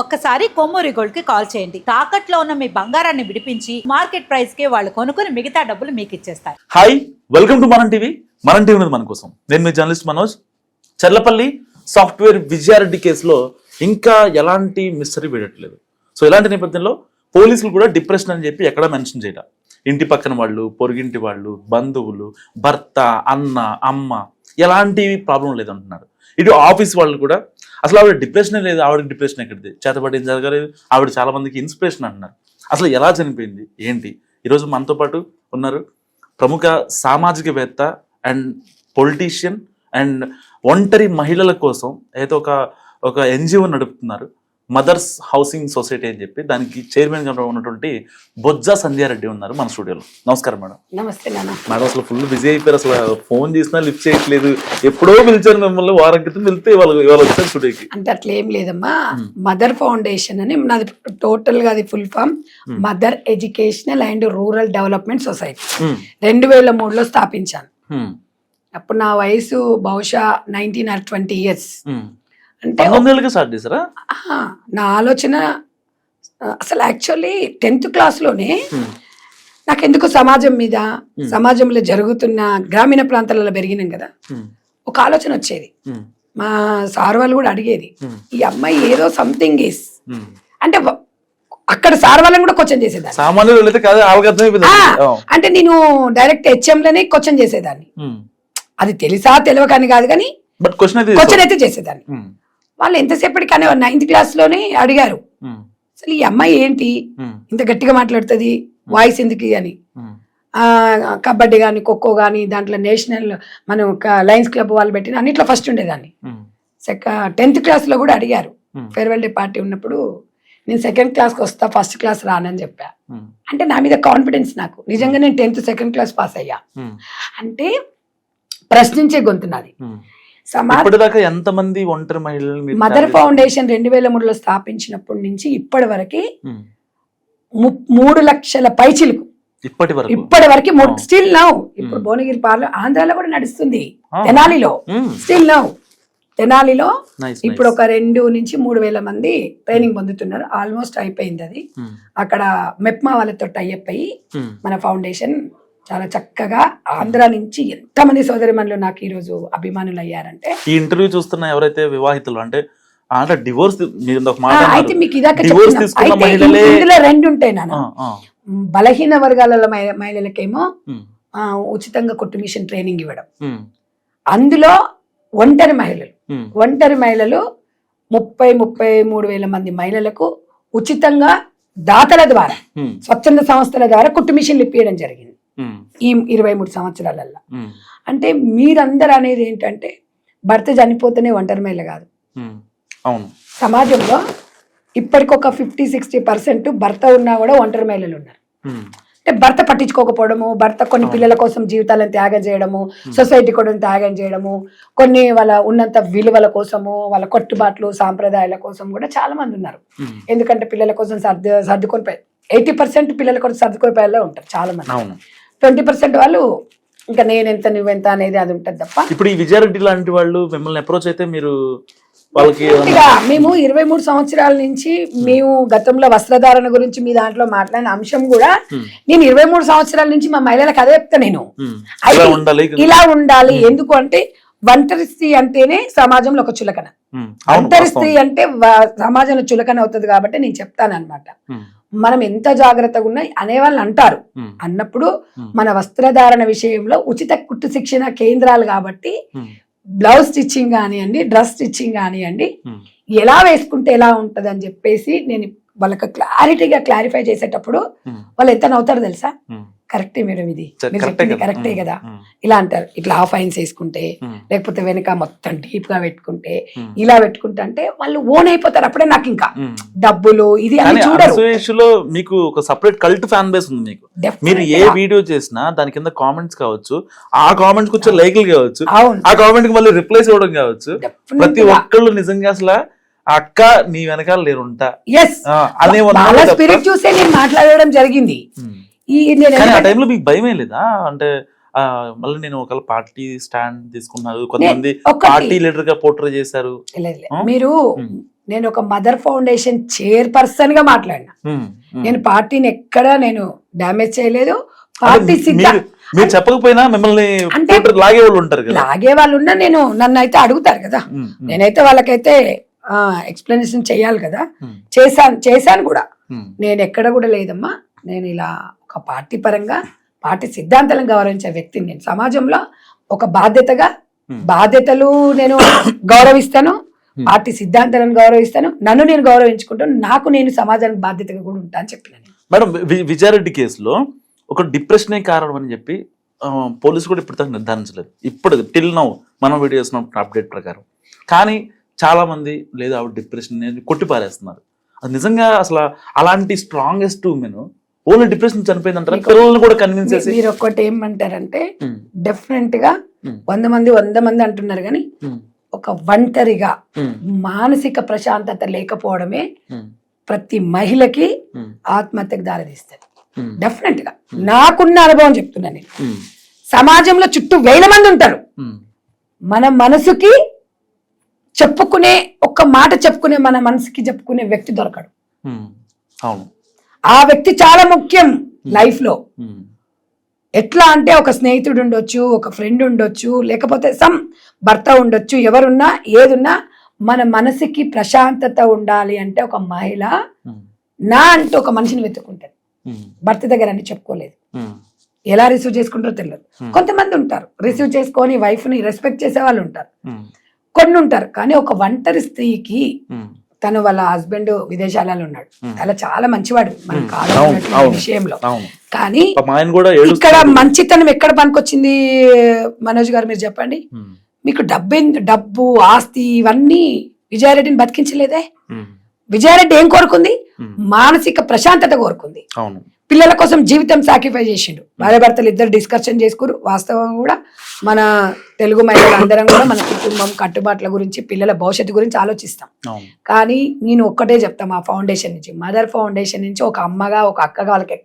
ఒక్కసారి కొమ్మూరి గోల్డ్ కి కాల్ చేయండి. తాకట్లో ఉన్న మీ బంగారాన్ని విడిపించి మార్కెట్ ప్రైస్ కి వాళ్ళు కొనుక్కుని మిగతా డబ్బులు మీకు ఇచ్చేస్తారు. హాయ్, వెల్కమ్ టు మనం టీవీ. మన టీవీ ఉన్నది మన కోసం. నేను మీ జర్నలిస్ట్ మనోజ్. చర్లపల్లి సాఫ్ట్వేర్ విజయారెడ్డి కేసులో ఇంకా ఎలాంటి మిస్టరీ వీడట్లేదు. సో ఇలాంటి నేపథ్యంలో పోలీసులు కూడా డిప్రెషన్ అని చెప్పి ఎక్కడా మెన్షన్ చేయడం. ఇంటి పక్కన వాళ్ళు, పొరుగింటి వాళ్ళు, బంధువులు, భర్త, అన్న, అమ్మ ఎలాంటి ప్రాబ్లం లేదంటున్నారు. ఇటు ఆఫీస్ వాళ్ళు కూడా అసలు ఆవిడ డిప్రెషనే లేదు, ఆవిడకి డిప్రెషన్ ఎక్కడిది, చేతబడి ఏం జరగలేదు, ఆవిడ చాలా మందికి ఇన్స్పిరేషన్ అంటున్నారు. అసలు ఎలా చనిపోయింది ఏంటి? ఈరోజు మనతో పాటు ఉన్నారు ప్రముఖ సామాజికవేత్త అండ్ పొలిటీషియన్ అండ్ ఒంటరి మహిళల కోసం అయితే ఒక ఎన్జిఓ నడుపుతున్నారు, మదర్స్ హౌసింగ్ సొసైటీ అని చెప్పి. దానికి చైర్మన్ గా ఉన్నటువంటి బొజ్జా సంధ్యారెడ్డి ఉన్నారు మన స్టూడియోలో. నమస్కారం మేడం. నమస్తే నాన్న. మేడం అసలు ఫుల్ బిజీ అయిపోయారు, అసలు ఫోన్ చేసినా లిఫ్ట్ చేయట్లేదు. ఎప్పుడో పిలిచారు మిమ్మల్ని, వారం క్రితం వెళ్తే ఇవాళ వచ్చారు స్టూడియోకి. అంటే అట్లా ఏం లేదమ్మా. మదర్ ఫౌండేషన్ అని నాది టోటల్ గా అది full form mother educational and rural development society 2003లో స్థాపించాను. అప్పుడు నా వయసు బహుశా 19 or 20 years. అంటే స్టార్ట్ చేశారా? నా ఆలోచన అసలు యాక్చువల్లీ 10th క్లాస్లోనే నాకెందుకు సమాజం మీద, సమాజంలో జరుగుతున్న గ్రామీణ ప్రాంతాలలో పెరిగినాం కదా, ఒక ఆలోచన వచ్చేది. మా సార్ వాళ్ళు కూడా అడిగేది, ఈ అమ్మాయి ఏదో సంథింగ్ ఈస్ అంటే అక్కడ సార్ వాళ్ళని కూడా క్వశ్చన్ చేసేదాన్ని. అంటే నేను డైరెక్ట్ హెచ్ఎంలోనే క్వశ్చన్ చేసేదాన్ని. అది తెలుసా తెలియకని కాదు కానీ క్వశ్చన్ అయితే చేసేదాన్ని. వాళ్ళు ఎంతసేపటికనే 9th క్లాస్లోనే అడిగారు, అసలు ఈ అమ్మాయి ఏంటి ఇంత గట్టిగా మాట్లాడుతుంది, వాయిస్ ఎందుకు అని. కబడ్డీ కానీ, ఖోఖో కానీ, దాంట్లో నేషనల్ మనం లయన్స్ క్లబ్ వాళ్ళు పెట్టిన అన్నిట్లో ఫస్ట్ ఉండేదాన్ని. 10th క్లాస్లో కూడా అడిగారు. ఫేర్వెల్ డే పార్టీ ఉన్నప్పుడు నేను 2nd క్లాస్కి వస్తా, 1st క్లాస్ రానని చెప్పా. అంటే నా మీద కాన్ఫిడెన్స్ నాకు. నిజంగా నేను 10th 2nd క్లాస్ పాస్ అయ్యా. అంటే ప్రశ్నించే గొంతు నాది. ఎంతమంది ఒంటరి మహిళలు మదర్ ఫౌండేషన్ 2003లో స్థాపించినప్పటి నుంచి ఇప్పటి వరకు 3 లక్షల పైచిలుకు ఇప్పటి వరకు స్టిల్ నౌ. ఇప్పుడు భువనగిరి పార్లో ఆంధ్రాలో కూడా నడుస్తుంది, తెనాలిలో స్టిల్ నౌ. తెనాలిలో ఇప్పుడు ఒక 2 నుంచి 3 వేల మంది ట్రైనింగ్ పొందుతున్నారు. ఆల్మోస్ట్ అయిపోయింది అది. అక్కడ మెప్మా వాళ్ళతో టైఅప్ అయ్యి మన ఫౌండేషన్ చాలా చక్కగా ఆంధ్ర నుంచి ఎంతమంది సోదరిమణులు నాకు ఈ రోజు అభిమానులు అయ్యారంటే. ఈ ఇంటర్వ్యూ చూస్తున్న ఎవరైతే వివాహితులు అంటే డివోర్స్, అయితే మీకు ఇదాక ఇందులో 2 ఉంటాయి నాన్న. బలహీన వర్గాల మహిళలకేమో ఉచితంగా కుట్టు మిషన్ ట్రైనింగ్ ఇవ్వడం. అందులో ఒంటరి మహిళలు 30-33 వేల మంది మహిళలకు ఉచితంగా దాతల ద్వారా, స్వచ్ఛంద సంస్థల ద్వారా కుట్టు మిషన్లు ఇప్పించడం జరిగింది ఈ 23 సంవత్సరాలల్లో. అంటే మీరందరూ అనేది ఏంటంటే భర్త చనిపోతేనే ఒంటరి మహిళ కాదు. సమాజంలో ఇప్పటికొక 50-60% భర్త ఉన్నా కూడా ఒంటరి మహిళలు ఉన్నారు. అంటే భర్త పట్టించుకోకపోవడము, భర్త కొన్ని పిల్లల కోసం జీవితాలను త్యాగం చేయడము, సొసైటీ కూడా త్యాగం చేయడము, కొన్ని వాళ్ళ ఉన్నంత విలువల కోసము, వాళ్ళ కట్టుబాట్లు సాంప్రదాయాల కోసం కూడా చాలా మంది ఉన్నారు. ఎందుకంటే పిల్లల కోసం సర్దుకొని 80% పిల్లల కోసం సర్దుకోపోయేలా ఉంటారు చాలా మంది. 20% వాళ్ళు ఇంకా నేనెంత నువ్వెంత అనేది అది ఉంటుంది తప్ప. ఇప్పుడు ఈ విజయారెడ్డి లాంటి వాళ్ళు మిమ్మల్ని అప్రోచ్ అయితే మీరు వాళ్ళకి మేము 23 సంవత్సరాల నుంచి మేము గతంలో వస్త్రధారణ గురించి మీ దాంట్లో మాట్లాడిన అంశం కూడా నేను 23 సంవత్సరాల నుంచి మా మహిళలకు అదే చెప్తా. నేను ఇలా ఉండాలి. ఎందుకు అంటే ఒంటరి స్త్రీ అంటేనే సమాజంలో ఒక చులకన. ఒంటరి స్త్రీ అంటే సమాజంలో చులకన అవుతుంది కాబట్టి నేను చెప్తాను అనమాట. మనం ఎంత జాగ్రత్తగా ఉన్నా అనేవాళ్ళు అంటారు. అన్నప్పుడు మన వస్త్రధారణ విషయంలో ఉచిత కుట్టు శిక్షణ కేంద్రాలు కాబట్టి బ్లౌజ్ స్టిచ్చింగ్ కానివ్వండి, డ్రెస్ స్టిచ్చింగ్ కానివ్వండి, ఎలా వేసుకుంటే ఎలా ఉంటది అని చెప్పేసి నేను వాళ్ళకి క్లారిటీగా క్లారిఫై చేసేటప్పుడు వాళ్ళు ఎంత నవ్వుతారు తెలుసా? కరెక్టే మేడం, ఇది మీరు చెప్పింది కరెక్టే కదా. ఇలా అంటారు, ఇట్లా హాఫ్ ఐన్స్ వేసుకుంటే, లేకపోతే వెనక మొత్తం డీప్ గా పెట్టుకుంటే, ఇలా పెట్టుకుంటే అంటే వాళ్ళు ఓన్ అయిపోతారు. అప్పుడే నాకు ఇంకా డబ్బులు ఇది అని చూడరు. మీకు ఒక సెపరేట్ కల్ట్ ఫ్యాన్ బేస్ ఉంది మీకు. మీరు ఏ వీడియో చేసినా దాని కింద కామెంట్స్ కావచ్చు, ఆ కామెంట్స్ వచ్చే లైక్లు కావచ్చు, ఆ కామెంట్ కి మళ్ళీ రిప్లైస్ ఇవ్వడం కావచ్చు. ప్రతి ఒక్కళ్ళు నిజంగా అసలు అక్క నీ వెనకాల నేనుంటా అనే స్పిరిట్ చూసే నేను మాట్లాడడం జరిగింది. ఆ టైంలో మీకు భయమే లేదా? అంటే మళ్ళీ నేను ఒక పార్టీ స్టాండ్ తీసుకున్నారు, కొంతమంది పార్టీ లీడర్ గా పోర్ట్రే చేశారు. మీరు నేను ఒక మదర్ ఫౌండేషన్ చైర్పర్సన్ గా మాట్లాడినా. నేను పార్టీని ఎక్కడ నేను డ్యామేజ్ చేయలేదు. పార్టీ మీరు చెప్పకపోయినా మిమ్మల్ని అంటే లాగే వాళ్ళు ఉంటారు కదా, లాగే వాళ్ళు ఉన్నా నేను నన్ను అయితే అడుగుతారు కదా, నేనైతే వాళ్ళకైతే ఎక్స్ప్లెనేషన్ చేయాలి కదా. చేశాను కూడా. నేను ఎక్కడ కూడా లేదమ్మా, నేను ఇలా ఒక పార్టీ పరంగా పార్టీ సిద్ధాంతాలను గౌరవించే వ్యక్తిని. నేను సమాజంలో ఒక బాధ్యతలు నేను గౌరవిస్తాను, పార్టీ సిద్ధాంతాలను గౌరవిస్తాను, నన్ను నేను గౌరవించుకుంటాను, నాకు నేను సమాజానికి బాధ్యతగా కూడా ఉంటా అని చెప్పిన. మేడం, విజయారెడ్డి కేసులో ఒక డిప్రెషనే కారణం అని చెప్పి పోలీసు కూడా ఇప్పుడు నిర్ధారించలేదు, ఇప్పుడు టిల్ నౌ మనం వీడియో చేసిన అప్డేట్ ప్రకారం. కానీ చాలా మంది లేదా ఆవిడ డిప్రెషన్ కొట్టి పారేస్తున్నారు. అది నిజంగా అసలు అలాంటి స్ట్రాంగెస్ట్ ఉమెన్ ఓన్లీ డిప్రెషన్ చనిపోయిందంటారు, పిల్లల్ని కూడా కన్విన్స్ చేసి. మీరు ఒక్కటి ఏమంటారంటే డెఫినెట్ గా 100 మంది అంటున్నారు, కానీ ఒక ఒంటరిగా మానసిక ప్రశాంతత లేకపోవడమే ప్రతి మహిళకి ఆత్మహత్యకు దారితీస్తుంది. డెఫినెట్ గా నాకున్న అనుభవం చెప్తున్నా నేను. సమాజంలో చుట్టూ 1000 మంది ఉంటారు, మన మనసుకి చెప్పుకునే ఒక్క మాట చెప్పుకునే మన మనసుకి చెప్పుకునే వ్యక్తి దొరకడు. అవును, ఆ వ్యక్తి చాలా ముఖ్యం లైఫ్ లో. ఎట్లా అంటే ఒక స్నేహితుడు ఉండొచ్చు, ఒక ఫ్రెండ్ ఉండొచ్చు, లేకపోతే సమ్ భర్త ఉండొచ్చు, ఎవరున్నా ఏదున్నా మన మనసుకి ప్రశాంతత ఉండాలి అంటే ఒక మహిళ నా అంటూ ఒక మనిషిని వెతుక్కుంటాడు. భర్త దగ్గర అన్ని చెప్పుకోలేదు, ఎలా రిసీవ్ చేసుకుంటారో తెలియదు. కొంతమంది ఉంటారు రిసీవ్ చేసుకొని వైఫ్ ని రెస్పెక్ట్ చేసే వాళ్ళు ఉంటారు, కొన్ని ఉంటారు. కానీ ఒక ఒంటరి స్త్రీకి తను వాళ్ళ హస్బెండ్ విదేశాలలో ఉన్నాడు, అలా చాలా మంచివాడు మనం కాదు విషయంలో. కానీ ఇక్కడ మంచితనం ఎక్కడ పనికొచ్చింది మనోజ్ గారు, మీరు చెప్పండి. మీకు డబ్బు ఆస్తి ఇవన్నీ విజయారెడ్డిని బతికించలేదే. విజయారెడ్డి ఏం కోరుకుంది? మానసిక ప్రశాంతత కోరుకుంది. పిల్లల కోసం జీవితం సాక్రిఫై చేసిండు. భార్య భర్తలు ఇద్దరు డిస్కషన్ చేసుకురు. వాస్తవం కూడా మన తెలుగు మహిళలు అందరం కూడా మన కుటుంబం కట్టుబాట్ల గురించి, పిల్లల భవిష్యత్తు గురించి ఆలోచిస్తాం. కానీ నేను ఒక్కటే చెప్తా, మా ఫౌండేషన్ నుంచి, మదర్ ఫౌండేషన్ నుంచి ఒక అమ్మగా ఒక అక్కగా వాళ్ళకి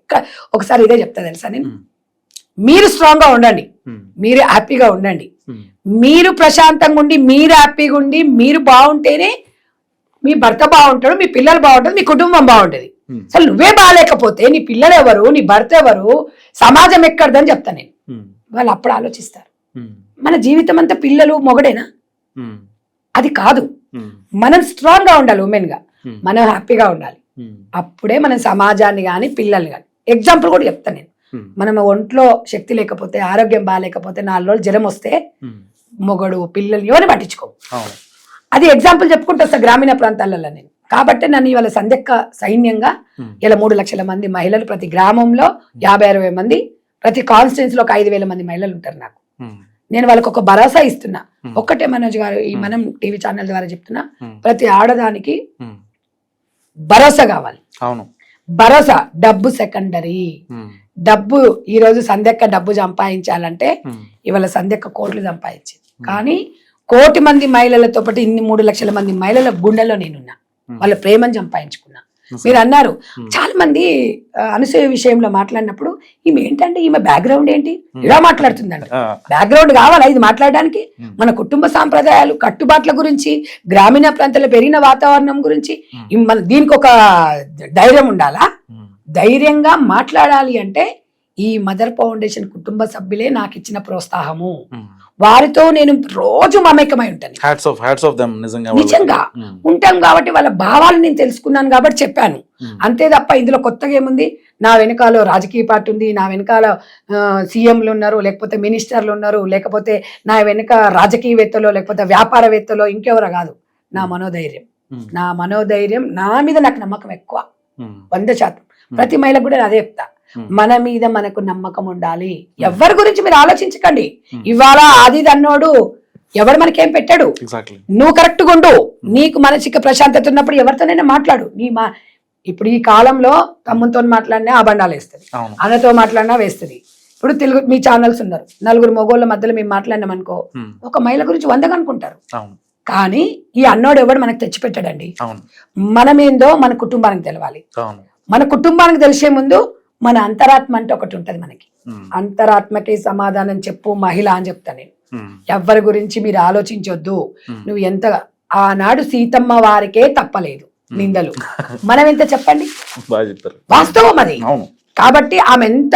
ఒకసారి ఇదే చెప్తా తెలుసా నేను, మీరు స్ట్రాంగ్ గా ఉండండి, మీరు హ్యాపీగా ఉండండి, మీరు ప్రశాంతంగా ఉండి, మీరు హ్యాపీగా ఉండి, మీరు బాగుంటేనే మీ భర్త బాగుంటాడు, మీ పిల్లలు బాగుంటుంది, మీ కుటుంబం బాగుంటది. అసలు నువ్వే బాగాలేకపోతే నీ పిల్లలు ఎవరు, నీ భర్త ఎవరు, సమాజం ఎక్కడదని చెప్తా నేను. వాళ్ళు అప్పుడు ఆలోచిస్తారు, మన జీవితం అంతా పిల్లలు మొగడేనా? అది కాదు. మనం స్ట్రాంగ్ గా ఉండాలి, ఉమెన్ గా మనం హ్యాపీగా ఉండాలి. అప్పుడే మనం సమాజాన్ని గాని పిల్లల్ని గాని. ఎగ్జాంపుల్ కూడా చెప్తాను నేను. మనం ఒంట్లో శక్తి లేకపోతే, ఆరోగ్యం బాగాలేకపోతే, 4 రోజులు జ్వరం వస్తే మొగడు పిల్లలు ఎవరిని పట్టించుకో. అది ఎగ్జాంపుల్ చెప్పుకుంటూ వస్తా గ్రామీణ ప్రాంతాలలో నేను. కాబట్టి నన్ను ఇవాళ సంధ్యక్క సైన్యంగా ఇలా 3 లక్షల మంది మహిళలు, ప్రతి గ్రామంలో 50-60 మంది, ప్రతి కాన్స్టిట్యున్సీ లో ఒక 5,000 మంది మహిళలు ఉంటారు నాకు. నేను వాళ్ళకి ఒక భరోసా ఇస్తున్నా. ఒక్కటే మనోజ్ గారు, ఈ మనం టీవీ ఛానల్ ద్వారా చెప్తున్నా, ప్రతి ఆడదానికి భరోసా కావాలి. భరోసా. డబ్బు సెకండరీ. డబ్బు ఈ రోజు సంధ్యక్క డబ్బు సంపాదించాలంటే ఇవాళ సంధ్యక్క కోట్లు సంపాదించింది. కానీ 1 కోటి మంది మహిళలతో పాటు ఇన్ని 3 లక్షల మంది మహిళల గుండెల్లో నేనున్నా, వాళ్ళ ప్రేమను సంపాదించుకున్నా. మీరు అన్నారు చాలా మంది అనసూయ విషయంలో మాట్లాడినప్పుడు, ఈమె ఏంటంటే ఈమె బ్యాక్గ్రౌండ్ ఏంటి ఇలా మాట్లాడుతుందంట. బ్యాక్గ్రౌండ్ కావాలా ఇది మాట్లాడడానికి? మన కుటుంబ సాంప్రదాయాలు, కట్టుబాట్ల గురించి, గ్రామీణ ప్రాంతాల్లో పెరిగిన వాతావరణం గురించి దీనికి ఒక ధైర్యం ఉండాలా? ధైర్యంగా మాట్లాడాలి అంటే ఈ మదర్ ఫౌండేషన్ కుటుంబ సభ్యులే నాకు ఇచ్చిన ప్రోత్సాహము. వారితో నేను రోజు మమేకమై ఉంటాను. నిజంగా ఉంటాం కాబట్టి వాళ్ళ భావాలు నేను తెలుసుకున్నాను కాబట్టి చెప్పాను. అంతే తప్ప ఇందులో కొత్తగా ఏముంది? నా వెనకాల రాజకీయ పార్టీ ఉంది, నా వెనకాల సీఎంలు ఉన్నారు, లేకపోతే మినిస్టర్లు ఉన్నారు, లేకపోతే నా వెనక రాజకీయవేత్తలో, లేకపోతే వ్యాపారవేత్తలో, ఇంకెవరో కాదు. నా మనోధైర్యం, నా మీద నాకు నమ్మకం ఎక్కువ, 100%. ప్రతి మహిళకు కూడా అదే చెప్తా, మన మీద మనకు నమ్మకం ఉండాలి. ఎవరి గురించి మీరు ఆలోచించకండి. ఇవాళ అది అన్నోడు ఎవరు మనకేం పెట్టాడు, నువ్వు కరెక్ట్ గా ఉండు, నీకు మానసిక ప్రశాంతత ఉన్నప్పుడు ఎవరితోనైనా మాట్లాడు. ఇప్పుడు ఈ కాలంలో తమ్ముతో మాట్లాడినా అబండాలు వేస్తుంది, అన్నతో మాట్లాడినా వేస్తుంది. ఇప్పుడు తెలుగు మీ ఛానల్స్ ఉన్నారు, 4 మగోళ్ళ మధ్యలో మేము మాట్లాడినాం అనుకో, ఒక మహిళ గురించి 100 అనుకుంటారు. కానీ ఈ అన్నోడు ఎవడు మనకు తెచ్చిపెట్టాడండి. మనమేందో మన కుటుంబానికి తెలవాలి. మన కుటుంబానికి తెలిసే ముందు మన అంతరాత్మ అంటే ఒకటి ఉంటది మనకి. అంతరాత్మకి సమాధానం చెప్పు మహిళ అని చెప్తా నేను. ఎవరి గురించి మీరు ఆలోచించొద్దు. నువ్వు ఎంత ఆనాడు సీతమ్మ వారికే తప్పలేదు నిందలు. మనం ఎంత చెప్పండి, బాగా చెప్పారు. వాస్తవం అది. అవును. కాబట్టి ఆమె ఎంత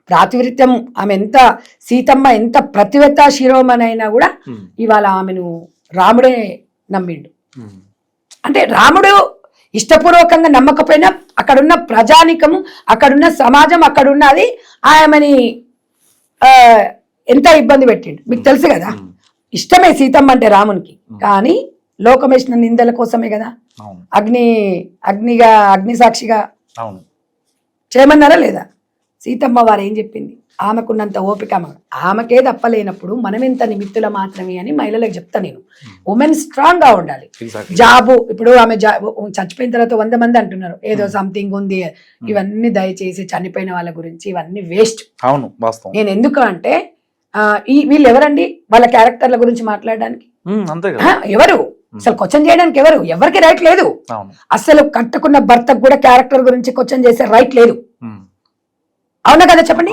ప్రాతినిధ్యం, ఆమె ఎంత సీతమ్మ ఎంత ప్రతివత శిరోమణైనా కూడా ఇవాళ ఆమెను రాముడే నమ్మిండు. అంటే రాముడు ఇష్టపూర్వకంగా నమ్మకపోయినా అక్కడున్న ప్రజానికము, అక్కడున్న సమాజం, అక్కడున్నది ఆమెని ఎంత ఇబ్బంది పెట్టిండు మీకు తెలుసు కదా. ఇష్టమే సీతమ్మ అంటే రామునికి, కానీ లోకమేసిన నిందల కోసమే కదా అగ్ని సాక్షిగా చేయమన్నారా లేదా. సీతమ్మ వారు ఏం చెప్పింది, ఆమెకున్నంత ఓపిక ఆమెకే తప్పలేనప్పుడు మనం ఎంత నిమిత్తుల మాత్రమే అని మహిళలకు చెప్తా నేను. ఉమెన్ స్ట్రాంగ్ గా ఉండాలి. జాబు ఇప్పుడు ఆమె చచ్చిపోయిన తర్వాత 100 మంది అంటున్నారు ఏదో సంథింగ్ ఉంది, ఇవన్నీ దయచేసి చనిపోయిన వాళ్ళ గురించి ఇవన్నీ వేస్ట్. అవును వాస్తవం. నేను ఎందుకు అంటే వీళ్ళు ఎవరండి వాళ్ళ క్యారెక్టర్ల గురించి మాట్లాడడానికి, ఎవరు అసలు క్వశ్చన్ చేయడానికి ఎవరికి రైట్ లేదు. అసలు కట్టుకున్న భర్తకు కూడా క్యారెక్టర్ గురించి క్వశ్చన్ చేసే రైట్ లేదు. అవునా కదా చెప్పండి.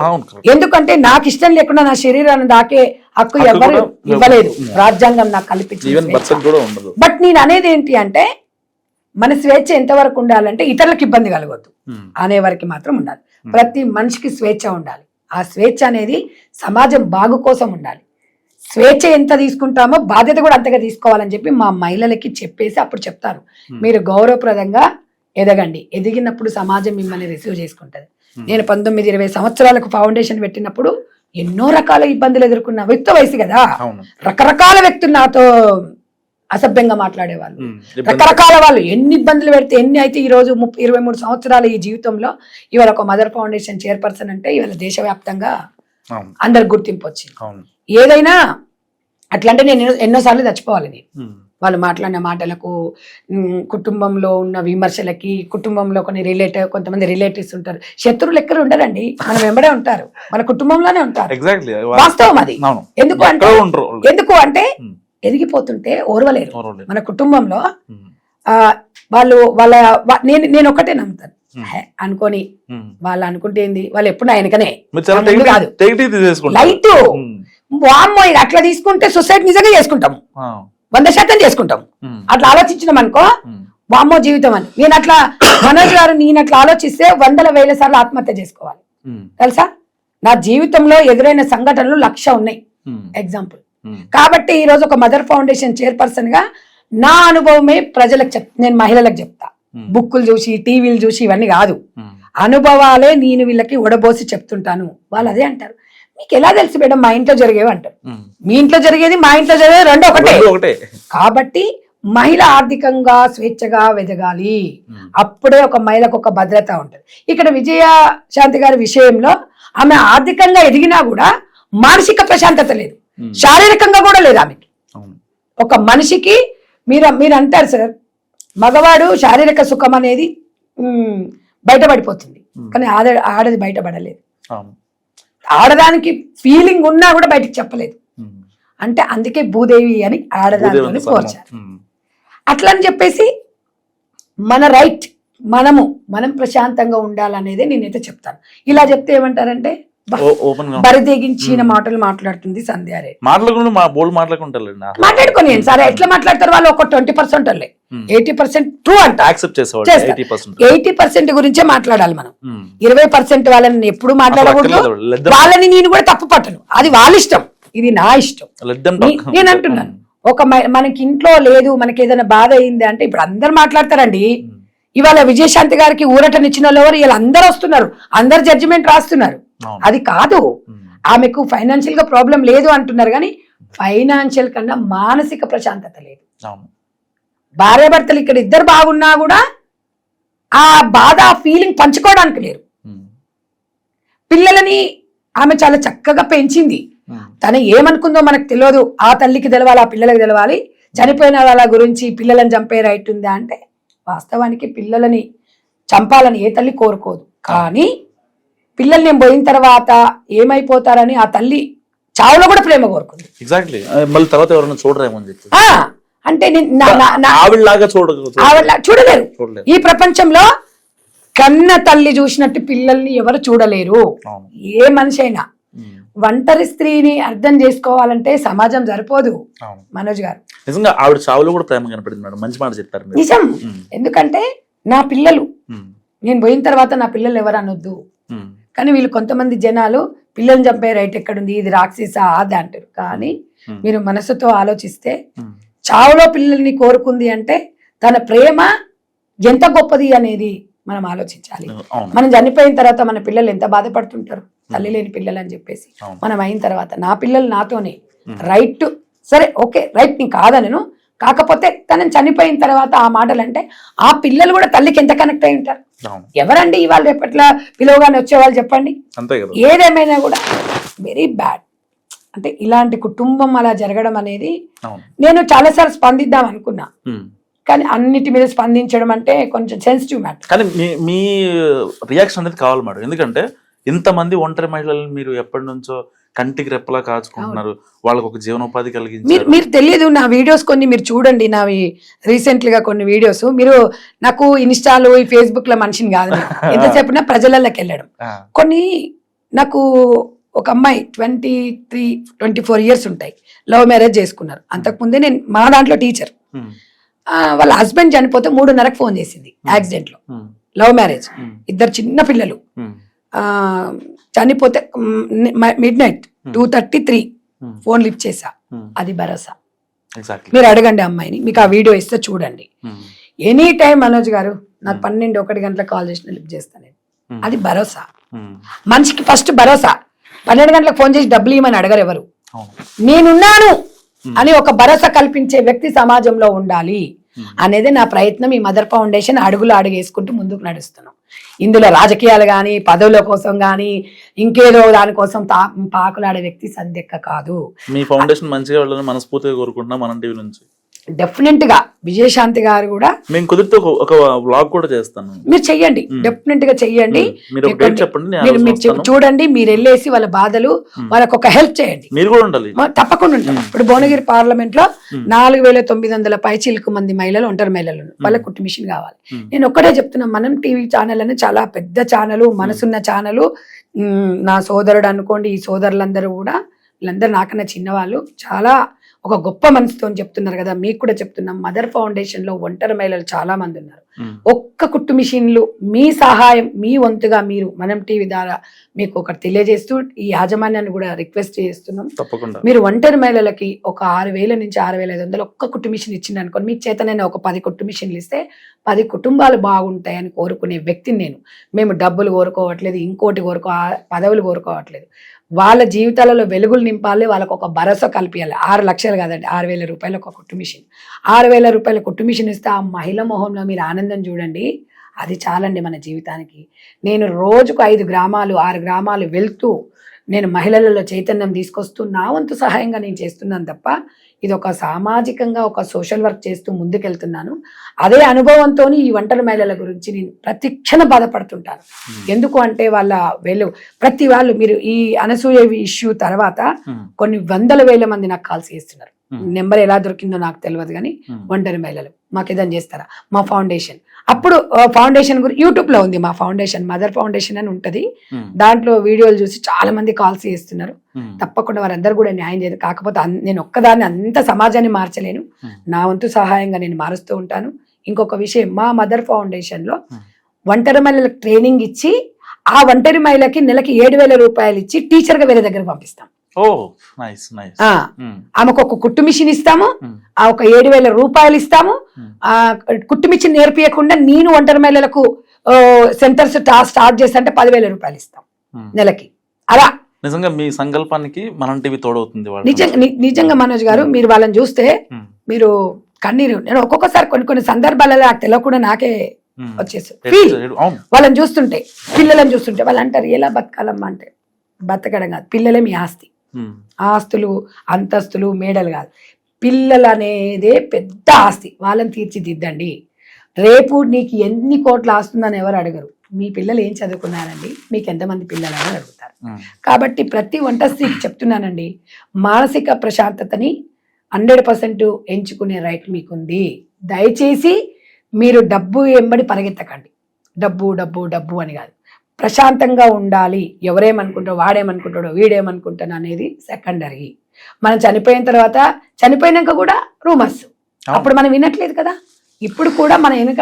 ఎందుకంటే నాకు ఇష్టం లేకుండా నా శరీరాన్ని దాకే హక్కు ఎవరు ఇవ్వలేదు, రాజ్యాంగం నాకు కల్పించింది. బట్ నేను అనేది ఏంటి అంటే మన స్వేచ్ఛ ఎంతవరకు ఉండాలంటే ఇతరులకు ఇబ్బంది కలగొద్దు అనే వరకు మాత్రం ఉండాలి. ప్రతి మనిషికి స్వేచ్ఛ ఉండాలి. ఆ స్వేచ్ఛ అనేది సమాజం బాగు కోసం ఉండాలి. స్వేచ్ఛ ఎంత తీసుకుంటామో బాధ్యత కూడా అంతగా తీసుకోవాలని చెప్పి మా మహిళలకి చెప్పేసి అప్పుడు చెప్తారు, మీరు గౌరవప్రదంగా ఎదగండి, ఎదిగినప్పుడు సమాజం మిమ్మల్ని రిసీవ్ చేసుకుంటది. నేను 19-20 సంవత్సరాలకు ఫౌండేషన్ పెట్టినప్పుడు ఎన్నో రకాల ఇబ్బందులు ఎదుర్కొన్న యుక్త వయసు కదా. రకరకాల వ్యక్తులు నాతో అసభ్యంగా మాట్లాడేవాళ్ళు, రకరకాల వాళ్ళు ఎన్ని ఇబ్బందులు పెడితే ఎన్ని అయితే ఈ రోజు 23 సంవత్సరాలు ఈ జీవితంలో ఇవాళ ఒక మదర్ ఫౌండేషన్ చైర్పర్సన్ అంటే ఇవాళ దేశవ్యాప్తంగా అందరికి గుర్తింపు వచ్చింది. ఏదైనా అట్లా అంటే నేను ఎన్నోసార్లు చచ్చిపోవాలి. నేను వాళ్ళు మాట్లాడిన మాటలకు, కుటుంబంలో ఉన్న విమర్శలకి, కుటుంబంలో కొంతమంది రిలేటివ్స్ ఉంటారు, శత్రువులు ఎక్కడ ఉండరండి, మనం వెంబడే ఉంటారు, మన కుటుంబంలోనే ఉంటారు. వాస్తవం అది. ఎందుకు అంటే ఎదిగిపోతుంటే ఓర్వలేరు. మన కుటుంబంలో నేను ఒకటే నమ్ముతాను, అనుకోని వాళ్ళు అనుకుంటే ఏంది, వాళ్ళు ఎప్పుడు ఆయనకనే కాదు లైట్ వామ్మో ఇది అట్లా తీసుకుంటే సొసైటీ నిజంగా చేసుకుంటాము, 100% చేసుకుంటాం. అట్లా ఆలోచించినాం అనుకో వామ్మో జీవితం అని. నేను అట్లా మనోజ్ గారు నేను అట్లా ఆలోచిస్తే 100,000 సార్లు ఆత్మహత్య చేసుకోవాలి తెలుసా. నా జీవితంలో ఎదురైన సంఘటనలు 1,00,000 ఉన్నాయి ఎగ్జాంపుల్. కాబట్టి ఈ రోజు ఒక మదర్ ఫౌండేషన్ చైర్పర్సన్ గా నా అనుభవమే ప్రజలకు నేను మహిళలకు చెప్తా. బుక్కులు చూసి టీవీలు చూసి ఇవన్నీ కాదు, అనుభవాలే నేను వీళ్ళకి ఉడబోసి చెప్తుంటాను. వాళ్ళు అదే అంటారు, మీకు ఎలా తెలుసు మేడం మా ఇంట్లో జరిగేవి అంటారు. మీ ఇంట్లో జరిగేది మా ఇంట్లో జరిగేది రెండో ఒకటే. కాబట్టి మహిళ ఆర్థికంగా స్వేచ్ఛగా ఎదగాలి, అప్పుడే ఒక మహిళకు ఒక భద్రత ఉంటుంది. ఇక్కడ విజయశాంతి గారి విషయంలో ఆమె ఆర్థికంగా ఎదిగినా కూడా మానసిక ప్రశాంతత లేదు, శారీరకంగా కూడా లేదు ఆమెకి. ఒక మనిషికి మీరు అంటారు సార్, మగవాడు శారీరక సుఖం అనేది బయటపడిపోతుంది, కానీ ఆడది బయటపడలేదు. ఆడదానికి ఫీలింగ్ ఉన్నా కూడా బయటికి చెప్పలేదు. అంటే అందుకే భూదేవి అని ఆడదాని పోల్చారు. అట్లా అని చెప్పేసి మన రైట్ మనం ప్రశాంతంగా ఉండాలనేది నేనైతే చెప్తాను. ఇలా చెప్తే ఏమంటారంటే బరిదెగించిన మాటలు మాట్లాడుతుంది సంధ్యారే. మాట్లాడుకొని సరే ఎట్లా మాట్లాడతారు వాళ్ళు, ఒక 20% 80% ట్రూ అంట 80% గురించే మాట్లాడాలి మనం. 20% వాళ్ళని ఎప్పుడు మాట్లాడకూడదు, వాళ్ళని నేను కూడా తప్పు పట్టను, అది వాళ్ళ ఇష్టం, ఇది నా ఇష్టం. నేను అంటున్నాను ఒక మనకి ఇంట్లో లేదు, మనకి ఏదైనా బాధ అయింది అంటే ఇప్పుడు అందరు మాట్లాడతారండి. ఇవాళ విజయశాంతి గారికి ఊరటనిచ్చిన వాళ్ళు ఎవరు, వీళ్ళు అందరు వస్తున్నారు, అందరు జడ్జిమెంట్ రాస్తున్నారు. అది కాదు, ఆమెకు ఫైనాన్షియల్ గా ప్రాబ్లం లేదు అంటున్నారు, కానీ ఫైనాన్షియల్ కన్నా మానసిక ప్రశాంతత లేదు. భార్యాభర్తలు ఇక్కడ ఇద్దరు బాగున్నా కూడా ఆ బాధ ఆ ఫీలింగ్ పంచుకోవడానికి లేరు. పిల్లలని ఆమె చాలా చక్కగా పెంచింది, తను ఏమనుకుందో మనకు తెలియదు, ఆ తల్లికి తెలవాలి, ఆ పిల్లలకి తెలవాలి. చనిపోయిన వాళ్ళ గురించి పిల్లలని చంపే రైట్ ఉందా అంటే వాస్తవానికి పిల్లలని చంపాలని ఏ తల్లి కోరుకోదు, కానీ పిల్లలు నేను పోయిన తర్వాత ఏమైపోతారని ఆ తల్లి చావులో కూడా ప్రేమ కోరుకుంది. ఎగ్జాక్ట్లీ. మళ్ళీ తర్వాత ఎవరైనా చూడరేమో అని చెప్పి అంటే చూడలేరు. ఈ ప్రపంచంలో కన్న తల్లి చూసినట్టు పిల్లల్ని ఎవరు చూడలేరు. ఏ మనిషి అయినా ఒంటరి స్త్రీని అర్థం చేసుకోవాలంటే సమాజం సరిపోదు అవును. మనోజ్ గారు. నిజంగా ఆవిడ చావులో కూడా ప్రేమ కనపడింది మేడం, మంచి మాట చెప్పారు మీరు. నిజం. ఉమ్. ఎందుకంటే నా పిల్లలు ఉమ్. నేను పోయిన తర్వాత నా పిల్లలు ఎవరు అనొద్దు, ఉమ్. కానీ వీళ్ళు కొంతమంది జనాలు పిల్లల్ని చంపే రైట్ ఎక్కడుంది, ఇది రాక్షస అది అంటారు. కానీ మీరు మనసుతో ఆలోచిస్తే ఉమ్. చావులో పిల్లల్ని కోరుకుంది అంటే తన ప్రేమ ఎంత గొప్పది అనేది మనం ఆలోచించాలి. అవును. మనం చనిపోయిన తర్వాత మన పిల్లలు ఎంత బాధపడుతుంటారు, తల్లి లేని పిల్లలు అని చెప్పేసి. అవును. మనం అయిన తర్వాత నా పిల్లలు నాతోనే రైట్, సరే ఓకే రైట్ ని కాదనను, కాకపోతే తనని చనిపోయిన తర్వాత ఆ మాటలు అంటే ఆ పిల్లలు కూడా తల్లికి ఎంత కనెక్ట్ అయి ఉంటారు. అవును. ఎవరండి ఇవాళ రేపట్లా పిలవగానే వచ్చేవాళ్ళు చెప్పండి. అంతే కదా. ఏదేమైనా కూడా వెరీ బ్యాడ్. అంటే ఇలాంటి కుటుంబం అలా జరగడం అనేది అవును. నేను చాలాసార్లు స్పందిద్దాం అనుకున్నా, ఉమ్. కానీ అన్నిటి మీద స్పందించడం అంటే కొంచెం సెన్సిటివ్ మ్యాటర్. కానీ మీ రియాక్షన్ అనేది కావాలి మేడం, ఎందుకంటే ఇంతమంది ఒంటరి మహిళలను మీరు ఎప్పటి నుంచో కంటికి రెప్పలా కాచుకుంటున్నారు, వాళ్ళకు ఒక జీవనోపాధి కలిగించారు. మీరు తెలియదు, నా వీడియోస్ కొన్ని మీరు చూడండి, నావి రీసెంట్ గా కొన్ని వీడియోస్. మీరు నాకు ఇన్స్టాలో ఈ ఫేస్బుక్ లో మనిషిని కాదు, ఎంతసేపు ప్రజలలోకి వెళ్ళడం. కొన్ని నాకు ఒక అమ్మాయి 23-24 ఇయర్స్ ఉంటాయి, లవ్ మ్యారేజ్ చేసుకున్నారు. అంతకుముందే నేను మా దాంట్లో టీచర్. వాళ్ళ హస్బెండ్ చనిపోతే 3:30కి ఫోన్ చేసింది యాక్సిడెంట్ లో. లవ్ మ్యారేజ్, ఇద్దరు చిన్న పిల్లలు. చనిపోతే మిడ్-నైట్ 2:33 ఫోన్ లిఫ్ట్ చేసా. అది భరోసా. మీరు అడగండి అమ్మాయిని, మీకు ఆ వీడియో ఇస్తే చూడండి. ఎనీ టైం మనోజ్ గారు నాకు 12-1 గంటలకు కాల్ చేసిన లిఫ్ట్ చేస్తాను. అది భరోసా. మనిషికి ఫస్ట్ భరోసా. 12 గంటలకు ఫోన్ చేసి డబ్బులు ఇవ్వమని అడగరు ఎవరు. నేనున్నాను అని ఒక భరోసా కల్పించే వ్యక్తి సమాజంలో ఉండాలి అనేది నా ప్రయత్నం. ఈ మదర్ ఫౌండేషన్ అడుగులు అడుగేసుకుంటూ ముందుకు నడుస్తున్నాం. ఇందులో రాజకీయాలు కానీ పదవుల కోసం కానీ ఇంకేదో దానికోసం పాకులాడే వ్యక్తి సందెక్క కాదు. మీ ఫౌండేషన్ మంచిగా వెళ్ళాలని మనస్ఫూర్తిగా కోరుకుంటున్నాం మనం టీవీ నుంచి. డెఫినెట్ గా విజయశాంతి గారు కూడా మేము కుదిరితే ఒక వ్లాగ్ కూడా చేస్తాను. మీరు చెయ్యండి, డెఫినెట్ గా చెయ్యండి. మీరు చూడండి, మీరు వెళ్ళేసి వాళ్ళ బాధలు వాళ్ళకు ఒక హెల్ప్ చేయండి. మీరు కూడా ఉండాలి, తప్పకుండా ఉంటాం. ఇప్పుడు భువనగిరి పార్లమెంట్ లో 4,900 పైచిలకు మంది మహిళలు, ఒంటరి మహిళలు, వాళ్ళకి కుట్టు మిషన్ కావాలి. నేను ఒక్కటే చెప్తున్నా, మనం టీవీ ఛానల్ అని చాలా పెద్ద ఛానల్, మనసున్న ఛానల్. నా సోదరుడు అనుకోండి, ఈ సోదరులందరూ కూడా వీళ్ళందరూ నాకన్నా చిన్నవాళ్ళు, చాలా ఒక గొప్ప మనసుతో చెప్తున్నారు కదా. మీకు కూడా చెప్తున్నాం, మదర్ ఫౌండేషన్ లో ఒంటరి మహిళలు చాలా మంది ఉన్నారు. ఒక్క కుట్టు మిషన్లు మీ సహాయం, మీ వంతుగా మీరు మనం టీవీ ద్వారా మీకు ఒకటి తెలియజేస్తూ ఈ యాజమాన్యాన్ని కూడా రిక్వెస్ట్ చేస్తున్నాం. తప్పకుండా మీరు ఒంటరి మహిళలకి ఒక 6,000 నుంచి 6,500 ఒక్క కుట్టు మిషన్ ఇచ్చింది అనుకోండి, మీకు చేతనైనా ఒక 10 కుట్టు మిషన్లు ఇస్తే 10 కుటుంబాలు బాగుంటాయని కోరుకునే వ్యక్తిని నేను. మేము డబ్బులు కోరుకోవట్లేదు, ఇంకోటి పదవులు కోరుకోవట్లేదు. వాళ్ళ జీవితాలలో వెలుగులు నింపాలి, వాళ్ళకు ఒక భరోసా కల్పించాలి. 6 లక్షలు కాదండి, 6,000 రూపాయలు ఒక కుట్టు మిషన్. 6,000 రూపాయల కుట్టు మిషన్ ఇస్తే ఆ మహిళ మొహంలో మీరు ఆనందం చూడండి, అది చాలండి మన జీవితానికి. నేను రోజుకు 5 గ్రామాలు 6 గ్రామాలు వెళ్తూ నేను మహిళలలో చైతన్యం తీసుకొస్తూ నా వంతు సహాయంగా నేను చేస్తున్నాను తప్ప, ఇది ఒక సామాజికంగా ఒక సోషల్ వర్క్ చేస్తూ ముందుకెళ్తున్నాను. అదే అనుభవంతో ఈ ఒంటరి మహిళల గురించి నేను ప్రతి క్షణం బాధపడుతుంటాను. ఎందుకు అంటే ప్రతి వాళ్ళు మీరు ఈ అనసూయ ఇష్యూ తర్వాత కొన్ని 100,000 మంది నాకు కాల్స్ చేస్తున్నారు. నెంబర్ ఎలా దొరికిందో నాకు తెలియదు, కానీ ఒంటరి మహిళలు మాకు ఏదైనా చేస్తారా, మా ఫౌండేషన్. అప్పుడు ఫౌండేషన్ గురించి యూట్యూబ్ లో ఉంది, మా ఫౌండేషన్ మదర్ ఫౌండేషన్ అని ఉంటది. దాంట్లో వీడియోలు చూసి చాలా మంది కాల్స్ చేస్తున్నారు. తప్పకుండా వారందరూ కూడా న్యాయం చేయదు. కాకపోతే నేను ఒక్కదాన్ని అంత సమాజాన్ని మార్చలేను, నా వంతు సహాయంగా నేను మారుస్తూ ఉంటాను. ఇంకొక విషయం, మా మదర్ ఫౌండేషన్ లో ఒంటరి మహిళలకు ట్రైనింగ్ ఇచ్చి ఆ ఒంటరి మహిళకి నెలకి 7,000 రూపాయలు ఇచ్చి టీచర్ గా వేరే దగ్గర పంపిస్తాం. ఆమెకు ఒక కుట్టు మిషన్ ఇస్తాము, ఆ ఒక 7,000 రూపాయలు ఇస్తాము. ఆ కుట్టు మిషన్ నేర్పియకుండా నేను ఒంటరి మహిళలకు సెంటర్స్ స్టార్ట్ చేస్తా అంటే 10,000 రూపాయలు ఇస్తాం నెలకి. అలా నిజంగా మీ సంకల్పానికి మనం టీవీ తోడవుతుంది. నిజంగా మనోజ్ గారు, మీరు వాళ్ళని చూస్తే మీరు కన్నీరు. నేను ఒక్కొక్కసారి కొన్ని సందర్భాలలో నాకు తెలియకుండా నాకే వచ్చేసి వాళ్ళని చూస్తుంటే, పిల్లలను చూస్తుంటే వాళ్ళు అంటారు, ఎలా బతకాలమ్మా అంటే, బతకడం కాదు, పిల్లలే మీ ఆస్తి. ఆస్తులు అంతస్తులు మేడలు కాదు, పిల్లలు అనేదే పెద్ద ఆస్తి. వాళ్ళని తీర్చిదిద్దండి. రేపు నీకు ఎన్ని కోట్లు ఆస్తుందని ఎవరు అడగరు. మీ పిల్లలు ఏం చదువుకున్నారండి, మీకు ఎంతమంది పిల్లలు అని అడుగుతారు. కాబట్టి ప్రతి వంట స్త్రీకి చెప్తున్నానండి, మానసిక ప్రశాంతతని 100% ఎంచుకునే రైట్ మీకుంది. దయచేసి మీరు డబ్బు ఎంబడి పరిగెత్తకండి. డబ్బు డబ్బు డబ్బు అని కాదు, ప్రశాంతంగా ఉండాలి. ఎవరేమనుకుంటాడో, వాడేమనుకుంటాడో, వీడేమనుకుంటాను అనేది సెకండరీ. మనం చనిపోయిన తర్వాత, చనిపోయినాక కూడా రూమర్స్, అప్పుడు మనం వినట్లేదు కదా. ఇప్పుడు కూడా మనం వెనుక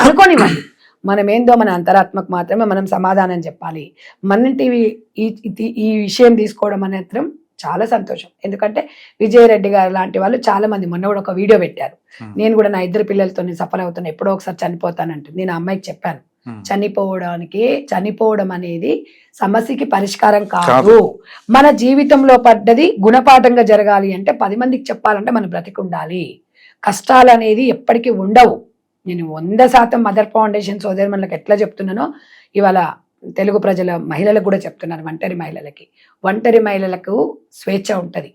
అనుకోనివ్వండి, మనం ఏందో మన అంతరాత్మకు మాత్రమే మనం సమాధానం చెప్పాలి. మన టీవీ ఈ విషయం తీసుకోవడం మాత్రం చాలా సంతోషం. ఎందుకంటే విజయరెడ్డి గారు లాంటి వాళ్ళు చాలా మంది మొన్న కూడా ఒక వీడియో పెట్టారు, నేను కూడా నా 2 పిల్లలతో నేను సఫర్ అవుతాను, ఎప్పుడో ఒకసారి చనిపోతానంటే నేను ఆ అమ్మాయికి చెప్పాను, చనిపోవడం అనేది సమస్యకి పరిష్కారం కాదు. మన జీవితంలో పడ్డది గుణపాఠంగా జరగాలి అంటే 10 మందికి చెప్పాలంటే మనం బ్రతికి ఉండాలి. కష్టాలు అనేది ఎప్పటికీ ఉండవు. నేను 100% మదర్ ఫౌండేషన్ సోదరులకు ఎట్లా చెప్తున్నానో ఇవాళ తెలుగు ప్రజల మహిళలకు కూడా చెప్తున్నారు. ఒంటరి మహిళలకు స్వేచ్ఛ ఉంటుంది,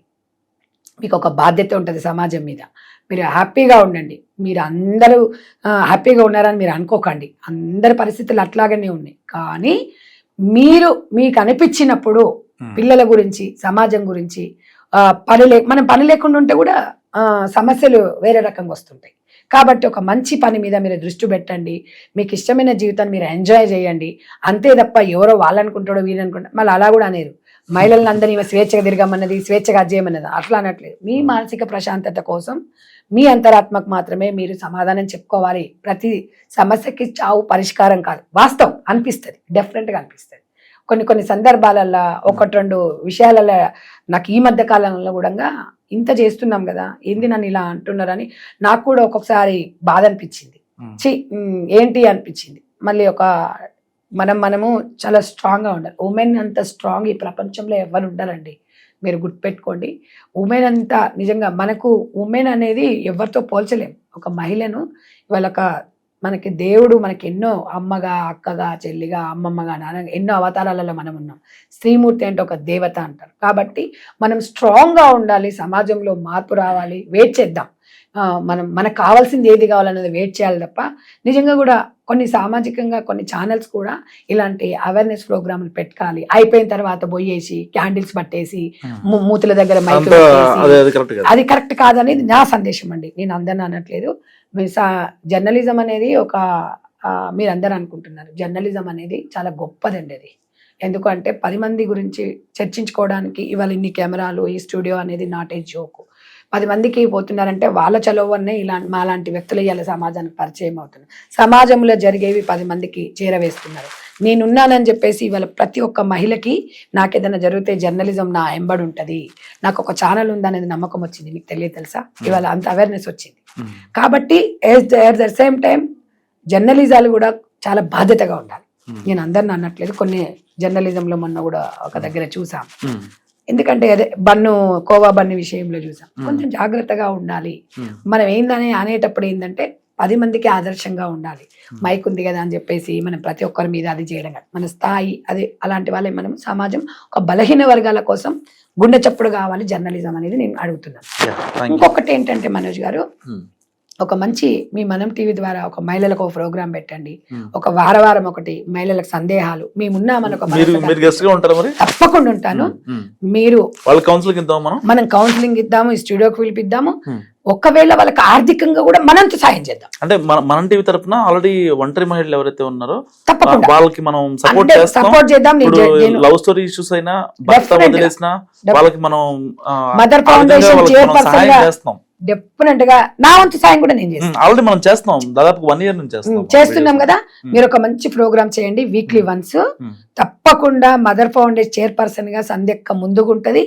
మీకు ఒక బాధ్యత ఉంటుంది సమాజం మీద. మీరు హ్యాపీగా ఉండండి. మీరు అందరూ హ్యాపీగా ఉన్నారని మీరు అనుకోకండి, అందరి పరిస్థితులు అట్లాగనే ఉన్నాయి. కానీ మీకు అనిపించినప్పుడు పిల్లల గురించి, సమాజం గురించి మనం పని లేకుండా ఉంటే కూడా సమస్యలు వేరే రకంగా వస్తుంటాయి. కాబట్టి ఒక మంచి పని మీద మీరు దృష్టి పెట్టండి, మీకు ఇష్టమైన జీవితాన్ని మీరు ఎంజాయ్ చేయండి. అంతే తప్ప ఎవరో వాళ్ళనుకుంటాడో వీళ్ళనుకుంటాడో మళ్ళీ అలా కూడా అనేరు. మహిళలను అందరినీ స్వేచ్ఛగా తిరగమన్నది, స్వేచ్ఛగా చేయమన్నది అట్లా అనట్లేదు. మీ మానసిక ప్రశాంతత కోసం మీ అంతరాత్మకు మాత్రమే మీరు సమాధానం చెప్పుకోవాలి. ప్రతి సమస్యకి చావు పరిష్కారం కాదు. వాస్తవం అనిపిస్తుంది, డెఫినెట్గా అనిపిస్తుంది. కొన్ని సందర్భాలలో 1-2 విషయాలలో నాకు ఈ మధ్య కాలంలో కూడా ఇంత చేస్తున్నాం కదా, ఏంది నన్ను ఇలా అంటున్నారని నాకు కూడా ఒక్కొక్కసారి బాధ అనిపించింది. ఏంటి అనిపించింది. మళ్ళీ మనము చాలా స్ట్రాంగ్గా ఉండాలి. ఉమెన్ అంత స్ట్రాంగ్ ఈ ప్రపంచంలో ఎవరు ఉండాలండి. మీరు గుర్తుపెట్టుకోండి, ఉమెన్ అంతా నిజంగా మనకు ఉమెన్ అనేది ఎవరితో పోల్చలేం. ఒక మహిళను ఇవాళ మనకి దేవుడు మనకి ఎన్నో అమ్మగా, అక్కగా, చెల్లిగా, అమ్మమ్మగా, నాన్నగా ఎన్నో అవతారాలలో మనం ఉన్నాం. స్త్రీమూర్తి అంటే ఒక దేవత అంటారు. కాబట్టి మనం స్ట్రాంగ్గా ఉండాలి. సమాజంలో మార్పు రావాలి. వెయిట్ చేద్దాం. మనకు కావాల్సింది ఏది కావాలన్నది వెయిట్ చేయాలి తప్ప నిజంగా కూడా కొన్ని సామాజికంగా కొన్ని ఛానల్స్ కూడా ఇలాంటి అవేర్నెస్ ప్రోగ్రాములు పెట్టాలి. అయిపోయిన తర్వాత పోయేసి క్యాండిల్స్ పట్టేసి మూతుల దగ్గర మైక్ అది కరెక్ట్ కాదనేది నా సందేశం అండి. నేను అందరిని అనట్లేదు. జర్నలిజం అనేది మీరు అందరూ అనుకుంటున్నారు, జర్నలిజం అనేది చాలా గొప్పదండి. అది ఎందుకంటే 10 మంది గురించి చర్చించుకోవడానికి ఇవాళ ఇన్ని కెమెరాలు, ఈ స్టూడియో అనేది నాట్ ఏ జోకు. 10 మందికి పోతున్నారంటే వాళ్ళ చలవనే మాలాంటి వ్యక్తులు ఇవాళ సమాజానికి పరిచయం అవుతున్నారు. సమాజంలో జరిగేవి 10 మందికి చేరవేస్తున్నారు. నేనున్నానని చెప్పేసి ఇవాళ ప్రతి ఒక్క మహిళకి నాకేదైనా జరిగితే జర్నలిజం నా ఎంబడి ఉంటుంది, నాకు ఒక ఛానల్ ఉందనేది నమ్మకం వచ్చింది. మీకు తెలుసా, ఇవాళ అంత అవేర్నెస్ వచ్చింది. కాబట్టి ఎట్ ద సేమ్ టైం జర్నలిజాలు కూడా చాలా బాధ్యతగా ఉండాలి. నేను అందరిని అనట్లేదు, కొన్ని జర్నలిజంలో మొన్న కూడా ఒక దగ్గర చూసాం. ఎందుకంటే అదే కోవా బన్ను విషయంలో చూసాం. కొంచెం జాగ్రత్తగా ఉండాలి. మనం ఏందని అనేటప్పుడు ఏంటంటే 10 మందికి ఆదర్శంగా ఉండాలి. మైక్ ఉంది కదా అని చెప్పేసి మనం ప్రతి ఒక్కరి మీద అది చేయడం కాదు. మన స్థాయి అది అలాంటి వాళ్ళే. మనం సమాజం ఒక బలహీన వర్గాల కోసం గుండె చప్పుడు కావాలి జర్నలిజం అనేది నేను అడుగుతున్నాను. ఇంకొకటి ఏంటంటే మనోజ్ గారు, ఒక మంచి మీ మనం టీవీ ద్వారా ఒక మహిళలకు ఒక ప్రోగ్రామ్ పెట్టండి. ఒక వారం ఒకటి మహిళలకు సందేహాలు మేమున్నామని తప్పకుండా ఉంటాను. మీరు మనం కౌన్సిలింగ్ ఇద్దాము, ఈ స్టూడియోకి పిలిపిద్దాము. ఒకవేళ వాళ్ళకి ఆర్థికంగా కూడా మనంత సాయం చేద్దాం. అంటే మనం టీవీ తరపున ఆల్రెడీ ఒంటరి మహిళలు ఎవరైతే ఉన్నారో తప్పకుండా వాళ్ళకి మనం సపోర్ట్ చేద్దాం. లవ్ స్టోరీ ఇష్యూస్ అయినా వదిలేసినా వాళ్ళకి మనం మదర్ ఫౌండేషన్ చైర్పర్సన్ గా డెఫినెట్ గా నా వంతు సాయం కూడా నేను చేస్తాను. ఆల్రెడీ మనం చేస్తున్నాం, దాదాపు 1 year నుంచి చేస్తున్నాం కదా. మీరు ఒక మంచి ప్రోగ్రామ్ చేయండి వీక్లీ వన్స్. తప్పకుండా మదర్ ఫౌండేషన్ చైర్పర్సన్ గా సంధ్యక్క ముందుకుంటది.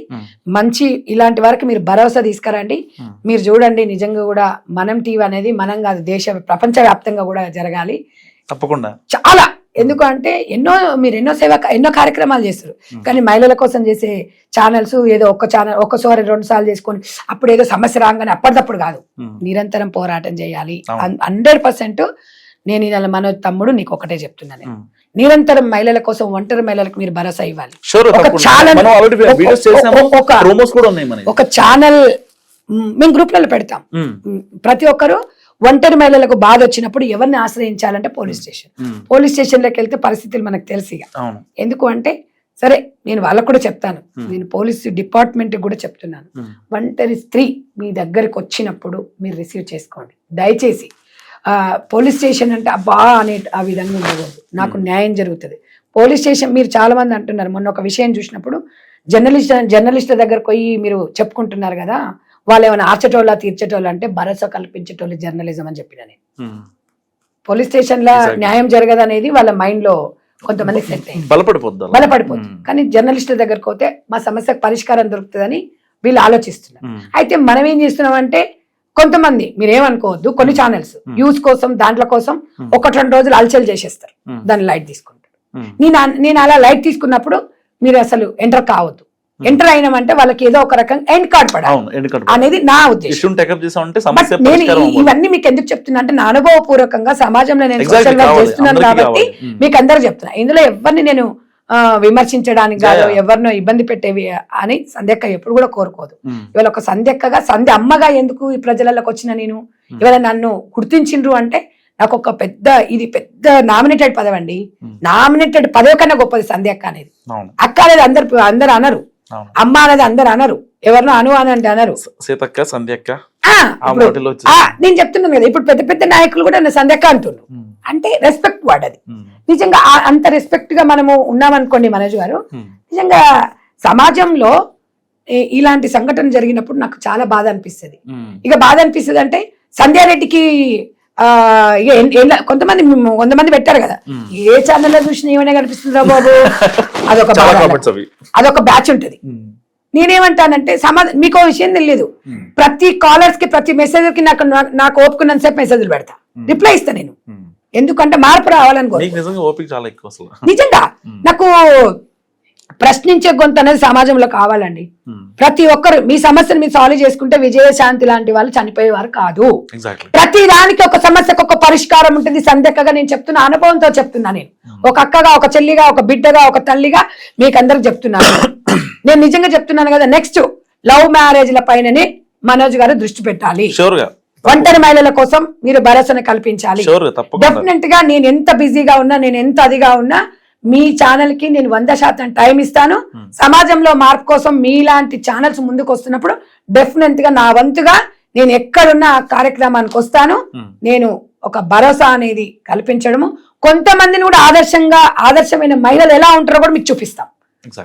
మంచి ఇలాంటి వరకు మీరు భరోసా తీసుకురండి. మీరు చూడండి, నిజంగా కూడా మనం టీవీ అనేది మనం కాదు, ప్రపంచ వ్యాప్తంగా కూడా జరగాలి తప్పకుండా. చాలా ఎందుకంటే ఎన్నో కార్యక్రమాలు చేస్తారు. కానీ మహిళల కోసం చేసే ఛానల్స్ ఏదో ఒక్కసారి 2 సార్లు చేసుకొని అప్పుడు ఏదో సమస్య రాగానే అప్పటిదప్పుడు కాదు, నిరంతరం పోరాటం చేయాలి. 100% నేను ఇలా మన తమ్ముడు నీకు ఒకటే చెప్తున్నాను, నిరంతరం మహిళల కోసం, ఒంటరి మహిళలకు మీరు భరోసా ఇవ్వాలి. ఒక ఛానల్ మేము గ్రూప్లలో పెడతాం. ప్రతి ఒక్కరు ఒంటరి మహిళలకు బాధ వచ్చినప్పుడు ఎవరిని ఆశ్రయించాలంటే పోలీస్ స్టేషన్లోకి వెళ్తే పరిస్థితులు మనకు తెలుసు. ఎందుకు అంటే సరే నేను వాళ్ళకు కూడా చెప్తాను, నేను పోలీస్ డిపార్ట్మెంట్ కూడా చెప్తున్నాను, ఒంటరి స్త్రీ మీ దగ్గరికి వచ్చినప్పుడు మీరు రిసీవ్ చేసుకోండి దయచేసి. పోలీస్ స్టేషన్ అంటే అబ్బా అనే ఆ విధంగా ఉండకూడదు. నాకు న్యాయం జరుగుతుంది. పోలీస్ స్టేషన్ మీరు చాలా మంది అంటున్నారు, మొన్న ఒక విషయం చూసినప్పుడు జర్నలిస్ట్ దగ్గరకు పోయి మీరు చెప్పుకుంటున్నారు కదా, వాళ్ళు ఏమైనా ఆర్చటోళ్ళ తీర్చటోళ్ళు అంటే భరోసా కల్పించేటోళ్ళు జర్నలిజం అని చెప్పిన నేను. పోలీస్ స్టేషన్ లో న్యాయం జరగదు అనేది వాళ్ళ మైండ్ లో కొంతమంది సెట్ అయ్యి బలపడిపోతుంది. కానీ జర్నలిస్టుల దగ్గరకు పోతే మా సమస్యకు పరిష్కారం దొరుకుతుందని వీళ్ళు ఆలోచిస్తున్నారు. అయితే మనం ఏం చేస్తున్నాం అంటే కొంతమంది మీరేమనుకోవద్దు, కొన్ని ఛానల్స్ వ్యూస్ కోసం దాంట్ల కోసం 1-2 రోజులు అలచల్ చేసేస్తారు, దాన్ని లైట్ తీసుకుంటారు. నేను అలా లైట్ తీసుకున్నప్పుడు మీరు అసలు ఎంటర్ కావద్దు. ఎంటర్ అయినామంటే వాళ్ళకి ఏదో ఒక రకంగా ఎండ్ కార్డ్ పడాలి అనేది నా ఉద్దేశం. నేను ఇవన్నీ మీకు ఎందుకు చెప్తున్నా అంటే నా అనుభవపూర్వకంగా సమాజంలో నేను సోషల్ వర్క్ చేస్తున్నాను కాబట్టి మీకు అందరూ చెప్తున్నా. ఇందులో ఎవరిని నేను విమర్శించడానికి కాదు, ఎవరినో ఇబ్బంది పెట్టేవి అని సంధ్యక్క ఎప్పుడు కూడా కోరుకోదు. ఇవాళ ఒక సంధ్యక్కగా అమ్మగా ఎందుకు ఈ ప్రజలలోకి వచ్చిన నేను ఇవాళ నన్ను గుర్తించిండ్రు అంటే నాకు ఒక ఇది పెద్ద నామినేటెడ్ పదవి అండి. నామినేటెడ్ పదవి కన్నా గొప్పది సంధ్యక్క అనేది. అక్క అనేది అందరు అనరు, అమ్మ అనేది అందరు అనరు, ఎవరినో అని అంటే అనరు. నేను చెప్తున్నాను కదా, ఇప్పుడు పెద్ద పెద్ద నాయకులు కూడా నన్ను సంధ్యక్క అంటున్నారు. అంటే రెస్పెక్ట్ వర్డ్ అది. నిజంగా అంత రెస్పెక్ట్ గా మనము ఉన్నామనుకోండి మనోజ్ గారు, నిజంగా సమాజంలో ఇలాంటి సంఘటన జరిగినప్పుడు నాకు చాలా బాధ అనిపిస్తుంది. ఇక బాధ అనిపిస్తుంది అంటే సంధ్యారెడ్డికి కొంతమంది 100 మంది పెట్టారు కదా, ఏ ఛానల్లో చూసినా ఏమైనా కనిపిస్తుందా బాబు, అదొక బ్యాచ్ ఉంటది. నేనేమంటానంటే మీకు విషయం తెలియదు, ప్రతి కాలర్స్ కి ప్రతి మెసేజ్ కి నాకు ఓపుకున్నంత సేపు మెసేజ్లు పెడతా, రిప్లై ఇస్తా నేను. ఎందుకంటే మార్పు రావాలని నిజంగా నాకు ప్రశ్నించే గొంతు అనేది సమాజంలో కావాలండి. ప్రతి ఒక్కరు మీ సమస్యను మీరు సాల్వ్ చేసుకుంటే విజయశాంతి లాంటి వాళ్ళు చనిపోయేవారు కాదు. ప్రతి దానికి ఒక సమస్యకు ఒక పరిష్కారం ఉంటుంది. సంధ్యక్కగా నేను చెప్తున్నా, అనుభవంతో చెప్తున్నా. నేను ఒక అక్కగా, ఒక చెల్లిగా, ఒక బిడ్డగా, ఒక తల్లిగా మీకు అందరికి చెప్తున్నాను. నేను నిజంగా చెప్తున్నాను కదా, నెక్స్ట్ లవ్ మ్యారేజ్ల పైననే మనోజ్ గారు దృష్టి పెట్టాలి. ఒంటరి మహిళల కోసం మీరు భరోసాను కల్పించాలి. డెఫినెట్ గా నేను ఎంత బిజీగా ఉన్నా, నేను ఎంత అదిగా ఉన్నా, మీ ఛానల్ కి నేను 100% టైం ఇస్తాను. సమాజంలో మార్పు కోసం మీలాంటి ఛానల్స్ ముందుకు వస్తున్నప్పుడు డెఫినెట్ గా నా వంతుగా నేను ఎక్కడున్నా ఆ కార్యక్రమానికి వస్తాను. నేను ఒక భరోసా అనేది కల్పించడము, కొంతమందిని కూడా ఆదర్శమైన మహిళలు ఎలా ఉంటారో కూడా మీకు చూపిస్తాం.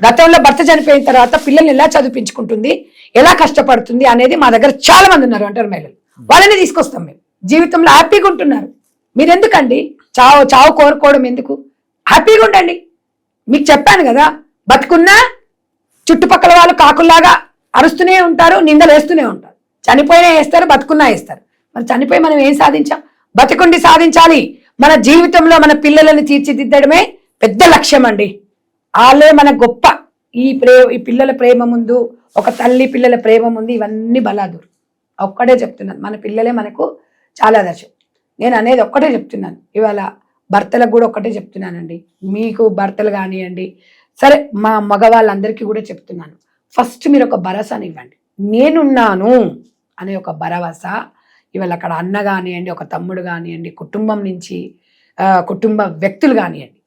గతంలో భర్త చనిపోయిన తర్వాత పిల్లల్ని ఎలా చదివించుకుంటుంది, ఎలా కష్టపడుతుంది అనేది మా దగ్గర చాలా మంది ఉన్నారు ఒంటరి మహిళలు. వాళ్ళని తీసుకొస్తాం. మేము జీవితంలో హ్యాపీగా ఉంటున్నారు. మీరు ఎందుకండి చావు కోరుకోవడం ఎందుకు? హ్యాపీగా ఉండండి. మీకు చెప్పాను కదా, బతుకున్నా చుట్టుపక్కల వాళ్ళు కాకుల్లాగా అరుస్తూనే ఉంటారు, నిందలు వేస్తూనే ఉంటారు. చనిపోయినా వేస్తారు, బతుకున్నా వేస్తారు. మరి చనిపోయి మనం ఏం సాధించాం? బతికుండి సాధించాలి. మన జీవితంలో మన పిల్లలని తీర్చిదిద్దడమే పెద్ద లక్ష్యం అండి. వాళ్ళే మన గొప్ప. ఈ పిల్లల ప్రేమ ముందు, ఒక తల్లి పిల్లల ప్రేమ ముందు ఇవన్నీ బలాదూరు. ఒక్కడే చెప్తున్నాను, మన పిల్లలే మనకు చాలా ఆదర్శం. నేను అనేది ఒక్కటే చెప్తున్నాను. ఇవాళ భర్తలకు కూడా ఒక్కటే చెప్తున్నానండి, మీకు భర్తలు కానివ్వండి, సరే మా మగవాళ్ళందరికీ కూడా చెప్తున్నాను, ఫస్ట్ మీరు ఒక భరోసాని ఇవ్వండి. నేనున్నాను అనే ఒక భరోసా ఇవాళ అక్కడ అన్న కానివ్వండి, ఒక తమ్ముడు కానివ్వండి, కుటుంబం నుంచి కుటుంబ వ్యక్తులు కానివ్వండి,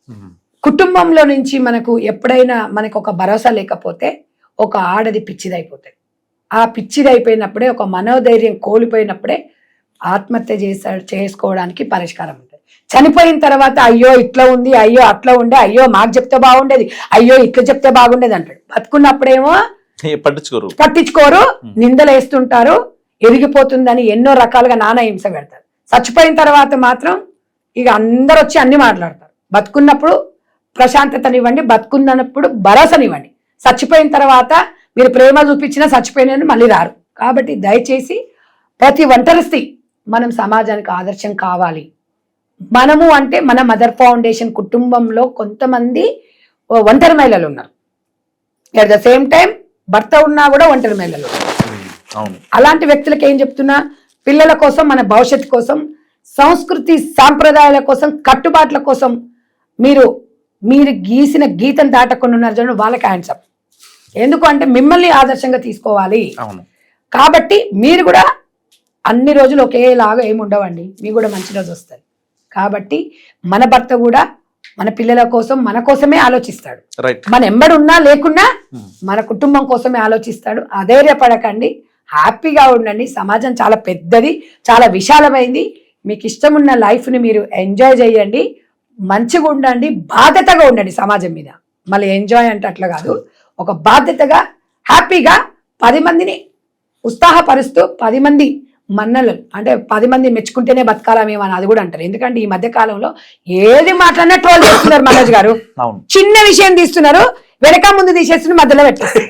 కుటుంబంలో నుంచి మనకు ఎప్పుడైనా మనకు ఒక భరోసా లేకపోతే ఒక ఆడది పిచ్చిదైపోతుంది. ఆ పిచ్చిదైపోయినప్పుడే, ఒక మనోధైర్యం కోల్పోయినప్పుడే ఆత్మహత్య చేసుకోవడానికి పరిష్కారం ఉంటుంది. చనిపోయిన తర్వాత అయ్యో ఇట్లా ఉంది, అయ్యో అట్లా ఉండే, అయ్యో మాకు చెప్తే బాగుండేది, అయ్యో ఇట్లా చెప్తే బాగుండేది అంటాడు. బతుకున్నప్పుడేమో పట్టించుకోరు, నిందలు వేస్తుంటారు, ఎరిగిపోతుందని ఎన్నో రకాలుగా నానా హింస పెడతారు. చచ్చిపోయిన తర్వాత మాత్రం ఇక అందరు వచ్చి అన్ని మాట్లాడతారు. బతుకున్నప్పుడు ప్రశాంతతనివ్వండి, బతుకున్నప్పుడు భరోసానివ్వండి. చచ్చిపోయిన తర్వాత మీరు ప్రేమ చూపించినా చచ్చిపోయిన మళ్ళీ రారు. కాబట్టి దయచేసి ప్రతి ఒంటరి స్త్రీ మనం సమాజానికి ఆదర్శం కావాలి. మనము అంటే మన మదర్ ఫౌండేషన్ కుటుంబంలో కొంతమంది ఒంటరి మహిళలు ఉన్నారు. అట్ ద సేమ్ టైం భర్త ఉన్నా కూడా ఒంటరి మహిళలు. అలాంటి వ్యక్తులకు ఏం చెప్తున్నా, పిల్లల కోసం, మన భవిష్యత్తు కోసం, సంస్కృతి సాంప్రదాయాల కోసం, కట్టుబాట్ల కోసం మీరు గీసిన గీతం దాటకుండా ఉన్నారు చూడండి, వాళ్ళకి హ్యాండ్స్ అప్. ఎందుకు అంటే మిమ్మల్ని ఆదర్శంగా తీసుకోవాలి. కాబట్టి మీరు కూడా అన్ని రోజులు ఒకేలాగా ఏమి ఉండవండి, మీకు కూడా మంచి రోజు వస్తుంది. కాబట్టి మన భర్త కూడా మన పిల్లల కోసం, మన కోసమే ఆలోచిస్తాడు. మన ఎంబడి ఉన్నా లేకున్నా మన కుటుంబం కోసమే ఆలోచిస్తాడు. అధైర్యపడకండి, హ్యాపీగా ఉండండి. సమాజం చాలా పెద్దది, చాలా విశాలమైంది. మీకు ఇష్టమున్న లైఫ్ని మీరు ఎంజాయ్ చేయండి. మంచిగా ఉండండి, బాధ్యతగా ఉండండి సమాజం మీద. మళ్ళీ ఎంజాయ్ అంటే అట్లా కాదు, ఒక బాధ్యతగా హ్యాపీగా 10 మందిని ఉత్సాహపరుస్తూ 10 మంది మన్నలు అంటే 10 మంది మెచ్చుకుంటేనే బతకాలా మేము అని అది కూడా అంటారు. ఎందుకంటే ఈ మధ్య కాలంలో ఏది మాట్లాడినా ట్రోల్ చేస్తున్నారు మనోజ్ గారు. అవును. చిన్న విషయం తీస్తున్నారు, వెనక ముందు తీసేస్తున్నారు, మధ్యలో పెట్టేస్తారు.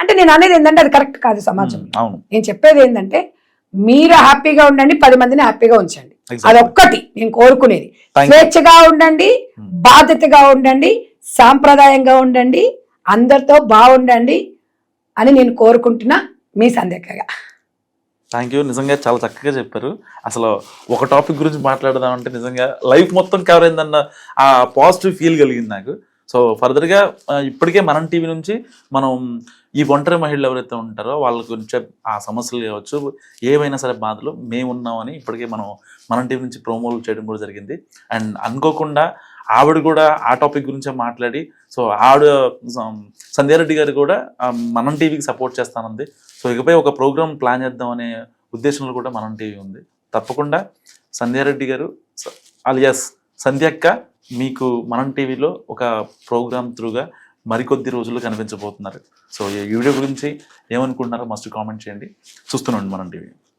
అంటే నేను అనేది ఏంటంటే అది కరెక్ట్ కాదు సమాజం. అవును. నేను చెప్పేది ఏంటంటే మీరు హ్యాపీగా ఉండండి, 10 మందిని హ్యాపీగా ఉంచండి. అదొక్కటి నేను కోరుకునేది. స్వేచ్ఛగా ఉండండి, బాధ్యతగా ఉండండి, సాంప్రదాయంగా ఉండండి, అందరితో బాగుండండి అని నేను కోరుకుంటున్నా. మీ సందేహంగా. Thank you. నిజంగా చాలా చక్కగా చెప్పారు. అసలు ఒక టాపిక్ గురించి మాట్లాడదామంటే నిజంగా లైఫ్ మొత్తం కవర్ అయిందన్న ఆ పాజిటివ్ ఫీల్ కలిగింది నాకు. సో ఫర్దర్గా ఇప్పటికే మనం టీవీ నుంచి మనం ఈ ఒంటరి మహిళలు ఎవరైతే ఉంటారో వాళ్ళ గురించి ఆ సమస్యలు కావచ్చు, ఏవైనా సరే బాధలు మేమున్నామని ఇప్పటికే మనం టీవీ నుంచి ప్రోమోలు చేయడం కూడా జరిగింది. అండ్ అనుకోకుండా ఆవిడ కూడా ఆ టాపిక్ గురించే మాట్లాడి, సో ఆవిడ సంధ్యారెడ్డి గారు కూడా మనం టీవీకి సపోర్ట్ చేస్తానంది. సో ఇకపై ఒక ప్రోగ్రామ్ ప్లాన్ చేద్దాం అనే ఉద్దేశంలో కూడా మనం టీవీ ఉంది. తప్పకుండా సంధ్యారెడ్డి గారు అలియాస్ సంధ్యక్క మీకు మనం టీవీలో ఒక ప్రోగ్రామ్ త్రూగా మరికొద్ది రోజుల్లో కనిపించబోతున్నారు. సో ఈ వీడియో గురించి ఏమనుకుంటున్నారో మస్ట్ కామెంట్ చేయండి. చూస్తున్నాండి మనం టీవీ.